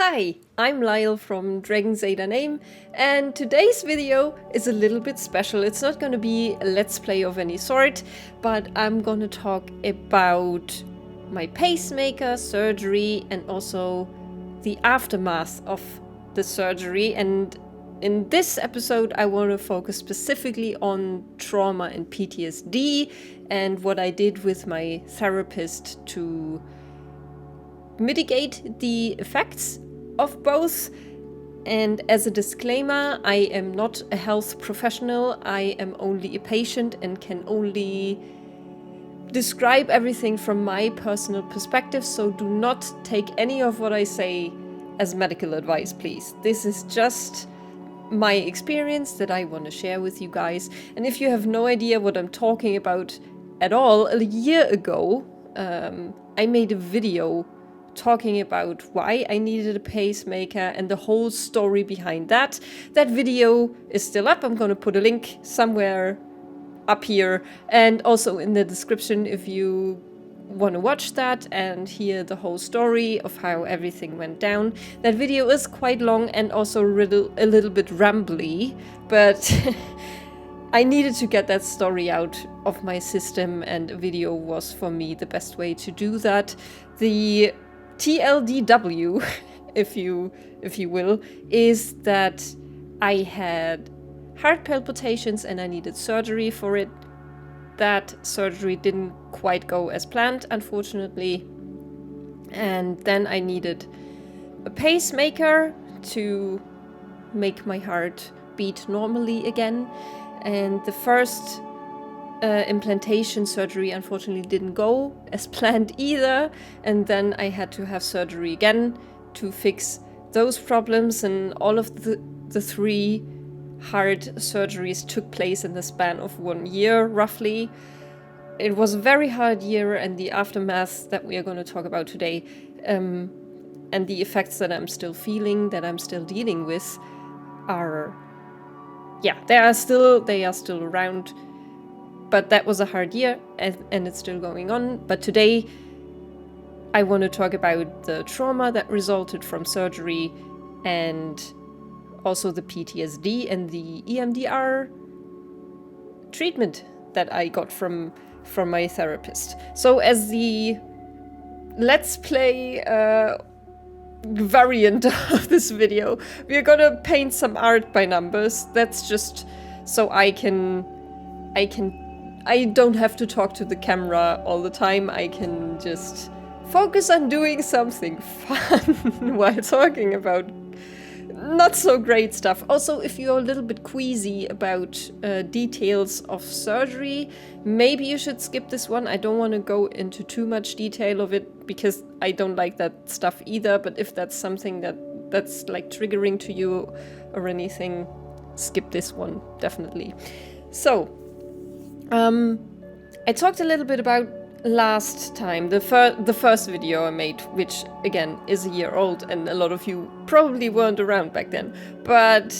Hi, I'm Lyle from DragonsAteOurName, and today's video is a little bit special. It's not going to be a let's play of any sort, but I'm going to talk about my pacemaker surgery and also the aftermath of the surgery. And in this episode, I want to focus specifically on trauma and PTSD and what I did with my therapist to mitigate the effects of both. And as a disclaimer, I am not a health professional. I am only a patient and can only describe everything from my personal perspective, so do not take any of what I say as medical advice, please. This is just my experience that I want to share with you guys. And if you have no idea what I'm talking about at all, a year ago, I made a video talking about why I needed a pacemaker and the whole story behind that. That video is still up. I'm going to put a link somewhere up here and also in the description if you want to watch that and hear the whole story of how everything went down. That video is quite long and also a little bit rambly, but I needed to get that story out of my system, and a video was for me the best way to do that. The TLDW, if you will, is that I had heart palpitations and I needed surgery for it. That surgery didn't quite go as planned, unfortunately. And then I needed a pacemaker to make my heart beat normally again. And the first implantation surgery unfortunately didn't go as planned either, and then I had to have surgery again to fix those problems, and all of the three heart surgeries took place in the span of 1 year roughly. It was a very hard year, and the aftermath that we are going to talk about today and the effects that I'm still feeling, that I'm still dealing with, are they are still around. But that was a hard year, and it's still going on. But today, I want to talk about the trauma that resulted from surgery, and also the PTSD and the EMDR treatment that I got from my therapist. So as the let's play variant of this video, we're gonna paint some art by numbers. That's just so I don't have to talk to the camera all the time. I can just focus on doing something fun while talking about not so great stuff. Also, if you're a little bit queasy about details of surgery, maybe you should skip this one. I don't want to go into too much detail of it because I don't like that stuff either. But if that's something that's like triggering to you or anything, skip this one, definitely. So, I talked a little bit about last time, the first video I made, which again is a year old, and a lot of you probably weren't around back then. But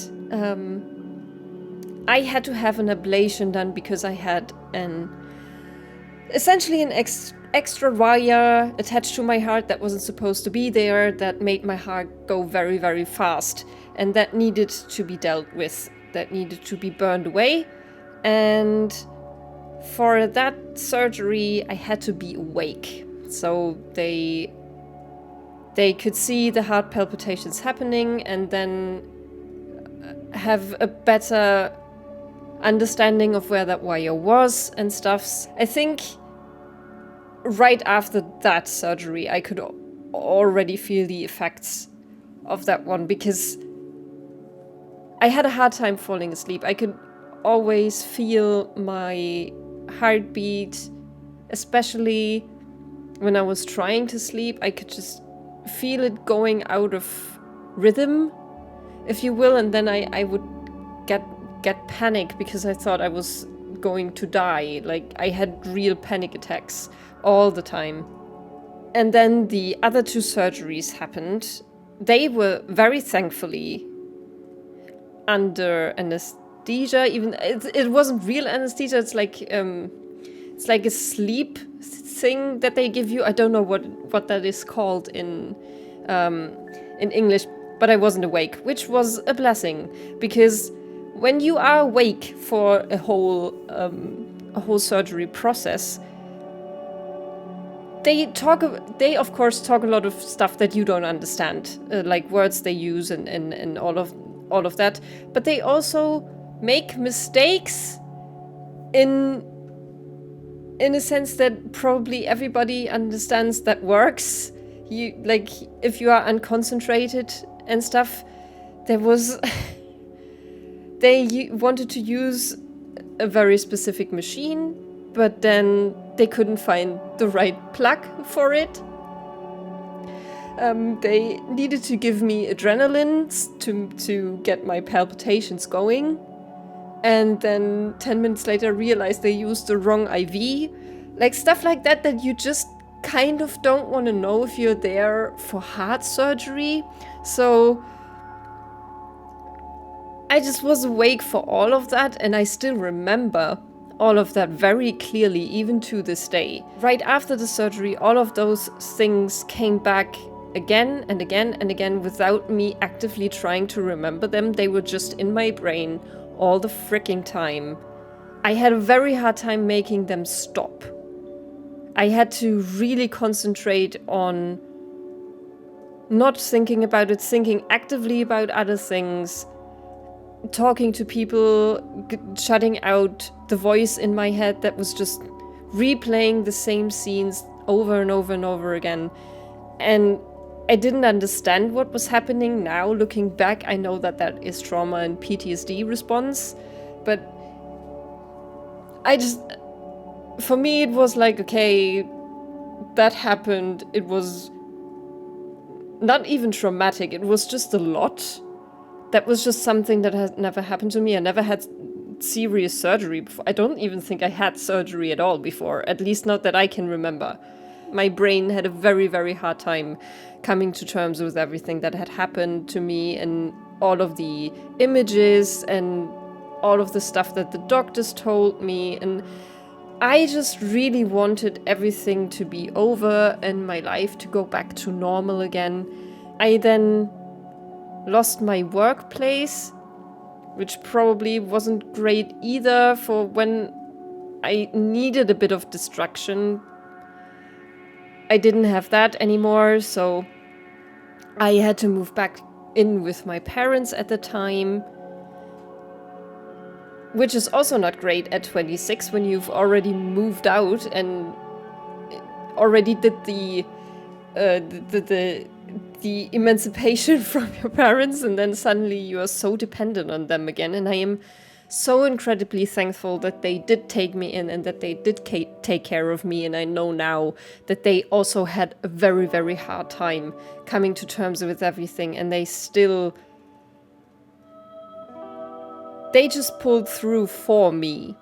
I had to have an ablation done because I had essentially an extra wire attached to my heart that wasn't supposed to be there, that made my heart go very, very fast, and that needed to be dealt with, that needed to be burned away. And for that surgery, I had to be awake. So they could see the heart palpitations happening and then have a better understanding of where that wire was and stuff. I think right after that surgery, I could already feel the effects of that one, because I had a hard time falling asleep. I could always feel my heartbeat, especially when I was trying to sleep. I could just feel it going out of rhythm, if you will, and then I would get panic because I thought I was going to die. Like, I had real panic attacks all the time. And then the other two surgeries happened. They were very thankfully under anesthesia. Even it wasn't real anesthesia. It's like a sleep thing that they give you. I don't know what that is called in in English, but I wasn't awake, which was a blessing, because when you are awake for a whole surgery process, they of course talk a lot of stuff that you don't understand, like words they use and all of that, but they also make mistakes in a sense that probably everybody understands that works. You, like, if you are unconcentrated and stuff, there was they wanted to use a very specific machine, but then they couldn't find the right plug for it. They needed to give me adrenaline to get my palpitations going, and then 10 minutes later realized they used the wrong IV. Like, stuff like that you just kind of don't want to know if you're there for heart surgery. So I just was awake for all of that, and I still remember all of that very clearly, even to this day. Right after the surgery, all of those things came back again and again and again without me actively trying to remember them. They were just in my brain all the freaking time. I had a very hard time making them stop. I had to really concentrate on not thinking about it, thinking actively about other things, talking to people, shutting out the voice in my head that was just replaying the same scenes over and over and over again. And I didn't understand what was happening. Now, looking back, I know that is trauma and PTSD response, but for me, it was like, okay, that happened. It was not even traumatic. It was just a lot. That was just something that had never happened to me. I never had serious surgery before. I don't even think I had surgery at all before, at least not that I can remember. My brain had a very, very hard time coming to terms with everything that had happened to me and all of the images and all of the stuff that the doctors told me. And I just really wanted everything to be over and my life to go back to normal again. I then lost my workplace, which probably wasn't great either for when I needed a bit of distraction. I didn't have that anymore, so I had to move back in with my parents at the time, which is also not great at 26 when you've already moved out and already did the emancipation from your parents, and then suddenly you are so dependent on them again. And I am so incredibly thankful that they did take me in and that they did take care of me. And I know now that they also had a very, very hard time coming to terms with everything, and they just pulled through for me.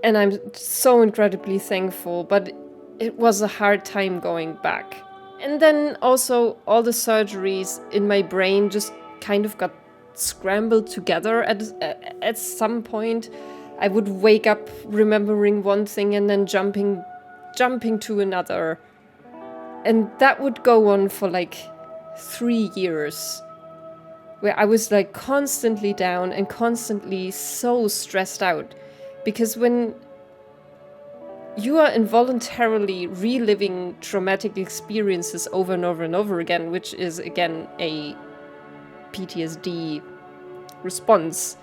And I'm so incredibly thankful, but it was a hard time going back. And then also all the surgeries in my brain just kind of got scrambled together at some point. I would wake up remembering one thing and then jumping to another. And that would go on for like 3 years, where I was like constantly down and constantly so stressed out. Because when you are involuntarily reliving traumatic experiences over and over and over again, which is again a PTSD response,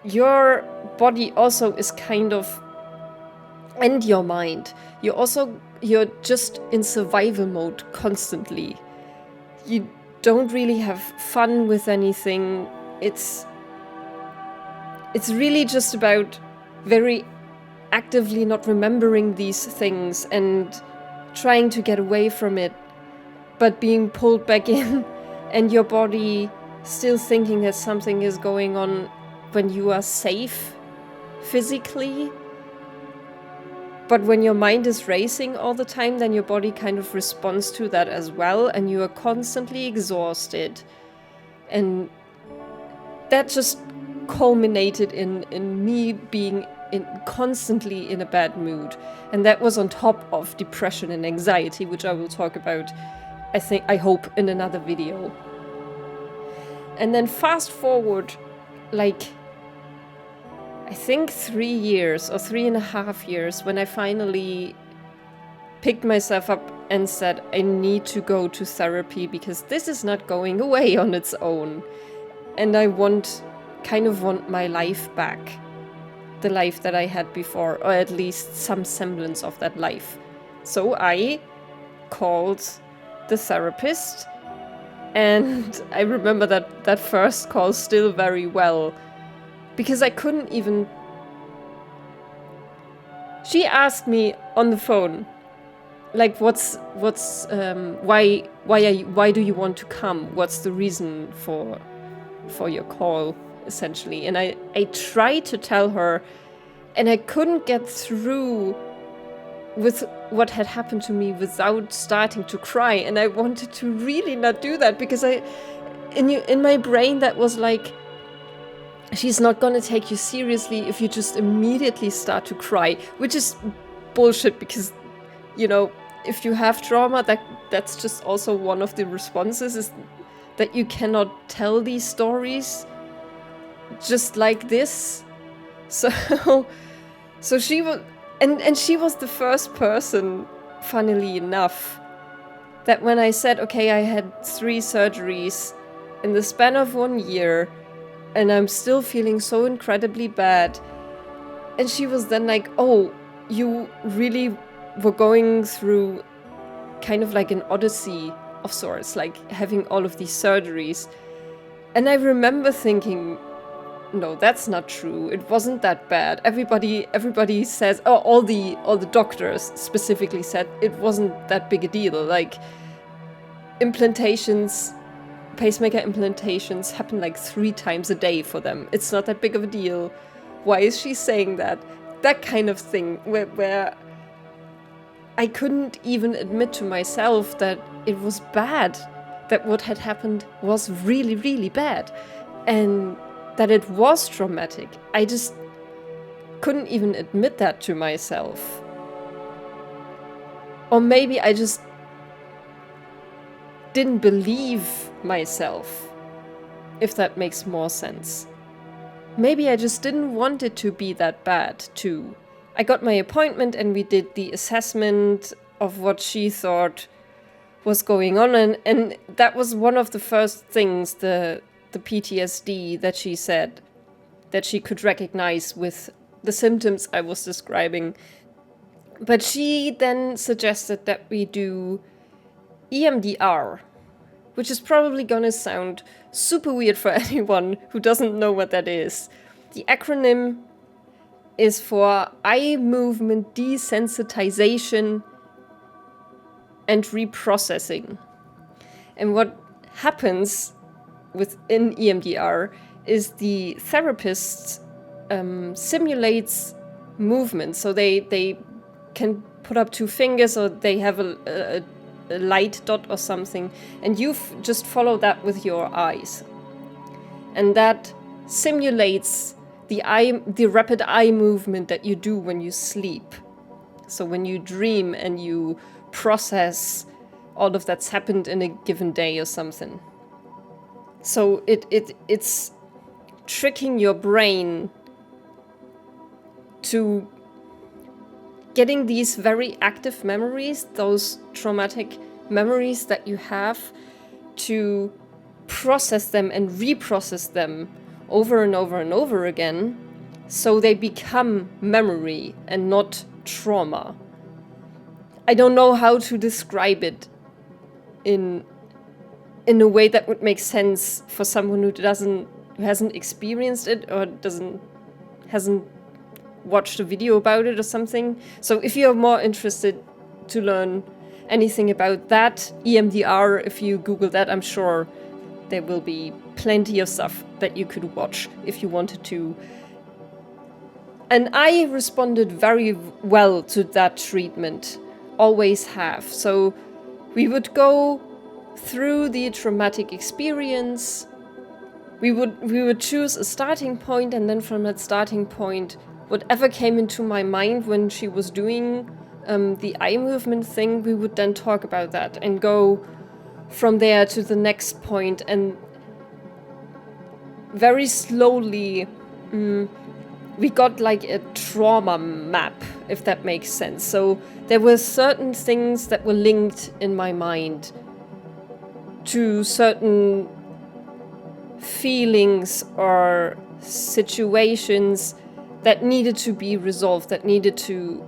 your body also is kind of, and your mind, you're just in survival mode constantly. You don't really have fun with anything. It's really just about very actively not remembering these things and trying to get away from it, but being pulled back in, and your body still thinking that something is going on when you are safe physically. But when your mind is racing all the time, then your body kind of responds to that as well, and you are constantly exhausted. And that just culminated in me being constantly in a bad mood. And that was on top of depression and anxiety, which I will talk about I hope, in another video. And then fast forward, like, I think 3 years or 3.5 years, when I finally picked myself up and said, I need to go to therapy because this is not going away on its own. And I kind of want my life back. The life that I had before, or at least some semblance of that life. So I called the therapist, and I remember that first call still very well, because I couldn't even... She asked me on the phone, like, why do you want to come? What's the reason for your call, essentially? And I tried to tell her, and I couldn't get through with what had happened to me without starting to cry. And I wanted to really not do that, because in my brain that was like, she's not gonna take you seriously if you just immediately start to cry, which is bullshit, because, you know, if you have trauma, that's just also one of the responses, is that you cannot tell these stories just like this. So she was, and she was the first person, funnily enough, that when I said, okay, I had 3 surgeries in the span of 1 year, and I'm still feeling so incredibly bad. And she was then like, oh, you really were going through kind of like an odyssey of sorts, like having all of these surgeries. And I remember thinking, no, that's not true. It wasn't that bad. Everybody says, oh, all the doctors specifically said it wasn't that big a deal. Like, implantations, pacemaker implantations happen like 3 times a day for them. It's not that big of a deal. Why is she saying that? That kind of thing, where I couldn't even admit to myself that it was bad, that what had happened was really, really bad, and that it was traumatic. I just couldn't even admit that to myself. Or maybe I just didn't believe myself, if that makes more sense. Maybe I just didn't want it to be that bad, too. I got my appointment and we did the assessment of what she thought was going on, and that was one of the first things, the PTSD, that she said that she could recognize with the symptoms I was describing. But she then suggested that we do EMDR, which is probably gonna sound super weird for anyone who doesn't know what that is. The acronym is for eye movement desensitization and reprocessing. And what happens within EMDR is the therapist simulates movement. So they can put up 2 fingers, or they have a light dot or something, and you just follow that with your eyes. And that simulates the rapid eye movement that you do when you sleep. So when you dream and you process all of that's happened in a given day or something. So it's tricking your brain to getting these very active memories, those traumatic memories that you have, to process them and reprocess them over and over and over again, so they become memory and not trauma. I don't know how to describe it in a way that would make sense for someone who hasn't experienced it, or hasn't watched a video about it or something. So if you're more interested to learn anything about that, EMDR, if you Google that, I'm sure there will be plenty of stuff that you could watch if you wanted to. And I responded very well to that treatment, always have. So we would go through the traumatic experience. We would choose a starting point, and then from that starting point, whatever came into my mind when she was doing the eye movement thing, we would then talk about that and go, from there to the next point, and very slowly we got like a trauma map, if that makes sense. So there were certain things that were linked in my mind to certain feelings or situations that needed to be resolved, that needed to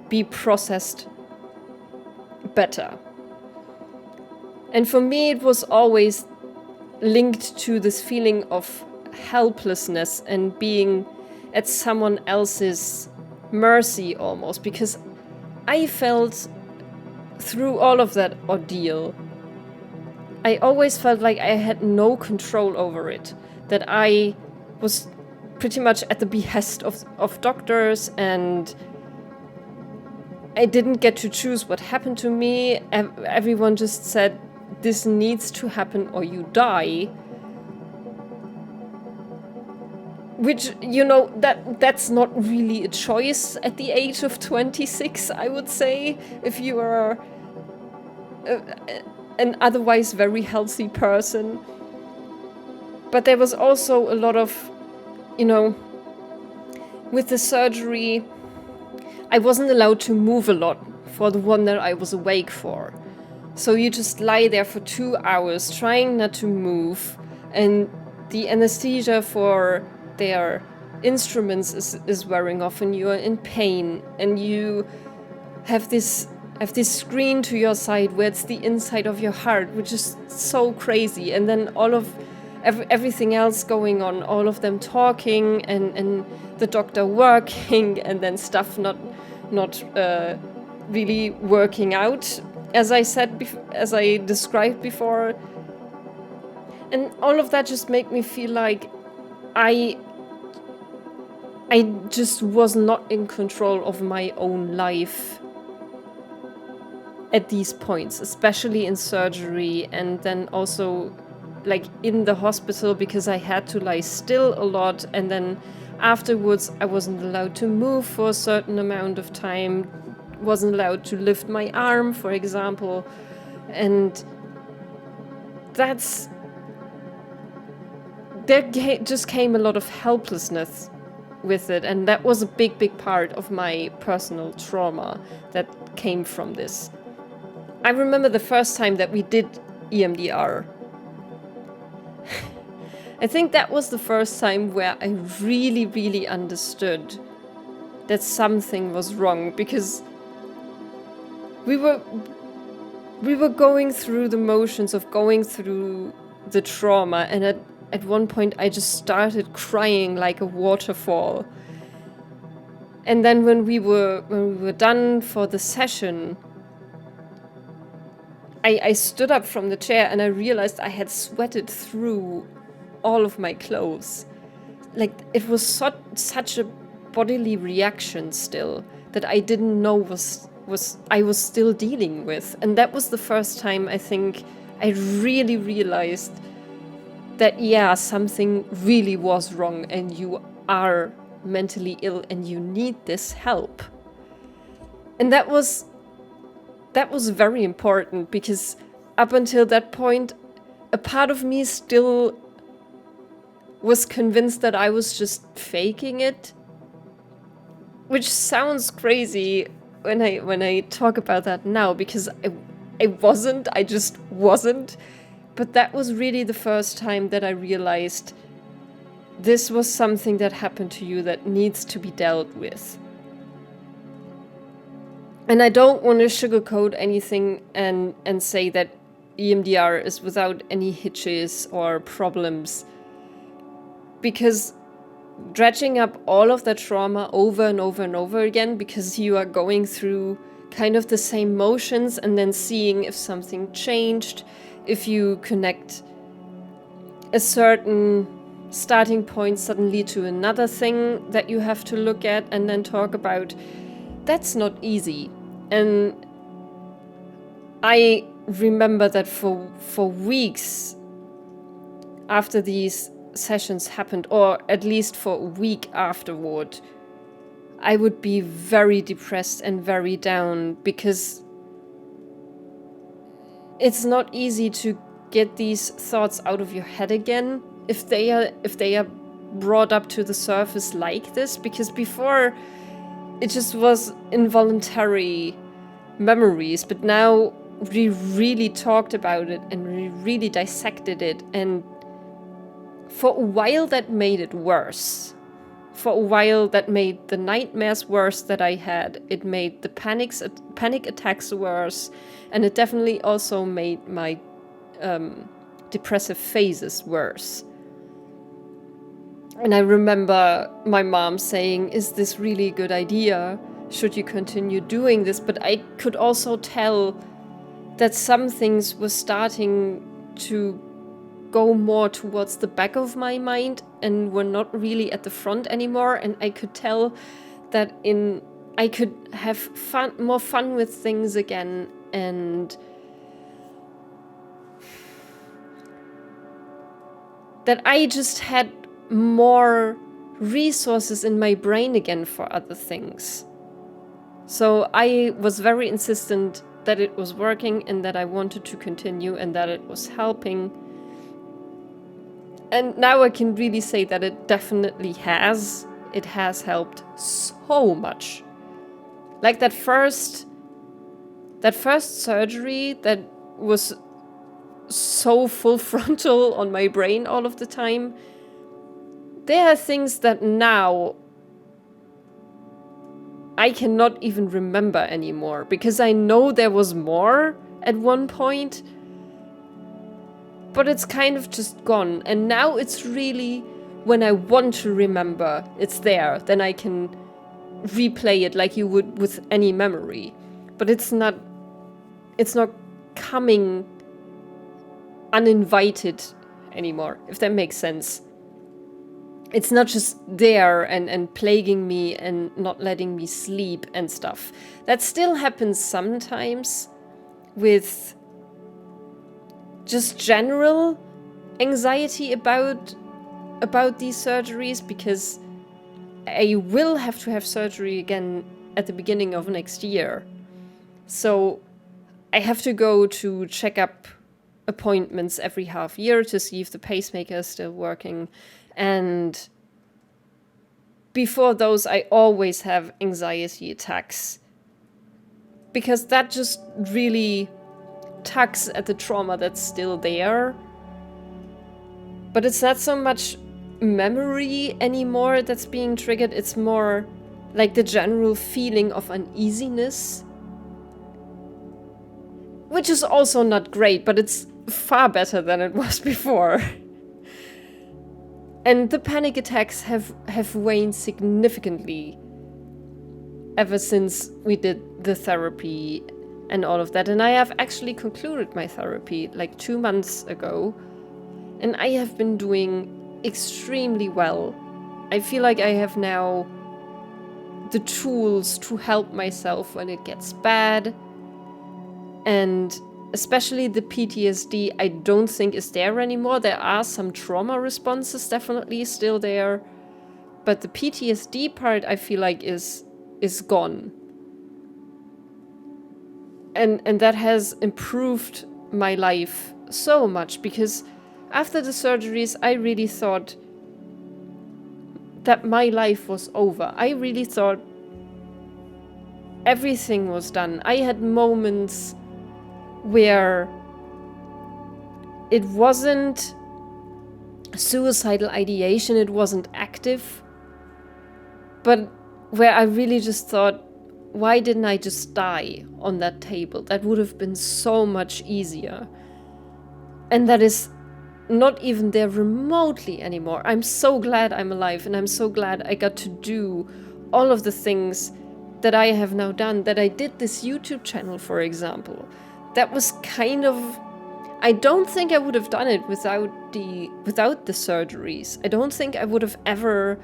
be processed better. And for me, it was always linked to this feeling of helplessness and being at someone else's mercy almost, because I felt through all of that ordeal, I always felt like I had no control over it, that I was pretty much at the behest of doctors, and I didn't get to choose what happened to me. Everyone just said, this needs to happen or you die. Which, you know, that's not really a choice at the age of 26, I would say, if you are an otherwise very healthy person. But there was also a lot of, you know, with the surgery, I wasn't allowed to move a lot for the one that I was awake for. So you just lie there for 2 hours trying not to move, and the anesthesia for their instruments is wearing off, and you are in pain, and you have this screen to your side where it's the inside of your heart, which is so crazy. And then all of everything else going on, all of them talking, and the doctor working, and then stuff not really working out, as I said, as I described before. And all of that just made me feel like I just was not in control of my own life at these points, especially in surgery, and then also like in the hospital, because I had to lie still a lot, and then afterwards I wasn't allowed to move for a certain amount of time, wasn't allowed to lift my arm, for example. And just came a lot of helplessness with it, and that was a big part of my personal trauma that came from this. I remember the first time that we did EMDR. I think that was the first time where I really understood that something was wrong, because we were going through the motions of going through the trauma, and at one point I just started crying like a waterfall. And then when we were done for the session, I stood up from the chair and I realized I had sweated through all of my clothes. Like, it was such a bodily reaction still that I didn't know I was still dealing with. And that was the first time I think I really realized that, yeah, something really was wrong and you are mentally ill and you need this help. And that was very important, because up until that point, a part of me still was convinced that I was just faking it, which sounds crazy when I talk about that now, because I just wasn't. But that was really the first time that I realized this was something that happened to you that needs to be dealt with. And I don't want to sugarcoat anything and say that EMDR is without any hitches or problems, because dredging up all of that trauma over and over and over again, because you are going through kind of the same motions and then seeing if something changed, if you connect a certain starting point suddenly to another thing that you have to look at and then talk about, that's not easy. And I remember that for weeks after these sessions happened, or at least for a week afterward, I would be very depressed and very down, because it's not easy to get these thoughts out of your head again if they are brought up to the surface like this, because before it just was involuntary memories, but now we really talked about it and we really dissected it, and for a while that made it worse. For a while that made the nightmares worse that I had. It made the panic attacks worse, and it definitely also made my depressive phases worse. And I remember my mom saying, "Is this really a good idea? Should you continue doing this?" But I could also tell that some things were starting to go more towards the back of my mind and were not really at the front anymore. And I could tell that I could have more fun with things again, and that I just had more resources in my brain again for other things. So I was very insistent that it was working and that I wanted to continue and that it was helping. And now I can really say that it definitely has. It has helped so much. Like that first surgery that was so full frontal on my brain all of the time. There are things that now I cannot even remember anymore, because I know there was more at one point, but it's kind of just gone. And now it's really, when I want to remember, it's there. Then I can replay it like you would with any memory. But it's not coming uninvited anymore, if that makes sense. It's not just there and plaguing me and not letting me sleep and stuff. That still happens sometimes with just general anxiety about these surgeries, because I will have to have surgery again at the beginning of next year. So I have to go to check-up appointments every half year to see if the pacemaker is still working. And before those, I always have anxiety attacks, because that just really tugs at the trauma that's still there. But it's not so much memory anymore that's being triggered. It's more like the general feeling of uneasiness, which is also not great, but it's far better than it was before. And the panic attacks have waned significantly ever since we did the therapy and all of that. And I have actually concluded my therapy like 2 months ago. And I have been doing extremely well. I feel like I have now the tools to help myself when it gets bad. And especially the PTSD, I don't think is there anymore. There are some trauma responses definitely still there, but the PTSD part I feel like is gone. And that has improved my life so much, because after the surgeries I really thought that my life was over. I really thought everything was done. I had moments where it wasn't suicidal ideation, it wasn't active, but where I really just thought, why didn't I just die on that table? That would have been so much easier. And that is not even there remotely anymore. I'm so glad I'm alive, and I'm so glad I got to do all of the things that I have now done, that I did this YouTube channel, for example. That was kind of, I don't think I would have done it without the surgeries. I don't think I would have ever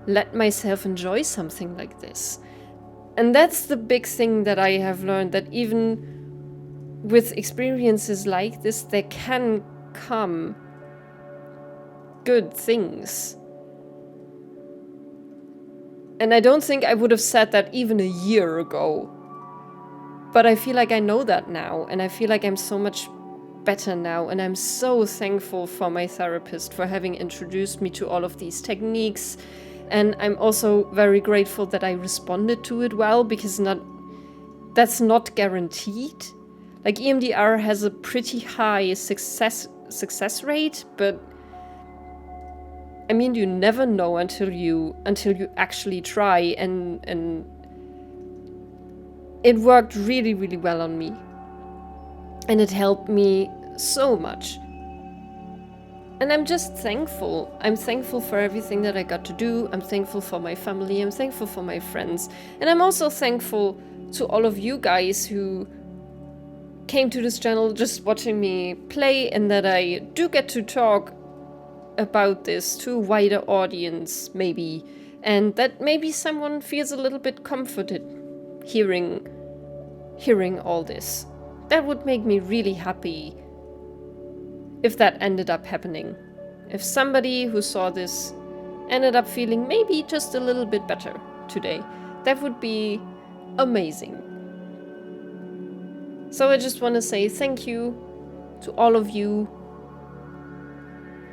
let myself enjoy something like this. And that's the big thing that I have learned, that even with experiences like this, there can come good things. And I don't think I would have said that even a year ago. But I feel like I know that now, and I feel like I'm so much better now, and I'm so thankful for my therapist for having introduced me to all of these techniques. And I'm also very grateful that I responded to it well, because that's not guaranteed. Like, EMDR has a pretty high success rate, but I mean, you never know until you actually try, and it worked really, really well on me. And it helped me so much. And I'm just thankful. I'm thankful for everything that I got to do. I'm thankful for my family. I'm thankful for my friends. And I'm also thankful to all of you guys who came to this channel just watching me play, and that I do get to talk about this to a wider audience, maybe. And that maybe someone feels a little bit comforted hearing all this. That would make me really happy if that ended up happening. If somebody who saw this ended up feeling maybe just a little bit better today, that would be amazing. So I just want to say thank you to all of you.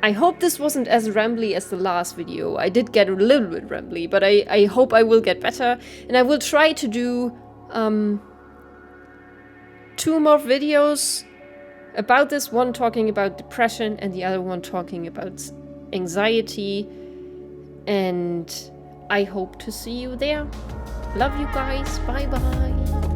I hope this wasn't as rambly as the last video. I did get a little bit rambly, but I hope I will get better. And I will try to do 2 more videos about this, one talking about depression and the other one talking about anxiety. And I hope to see you there. Love you guys. Bye bye.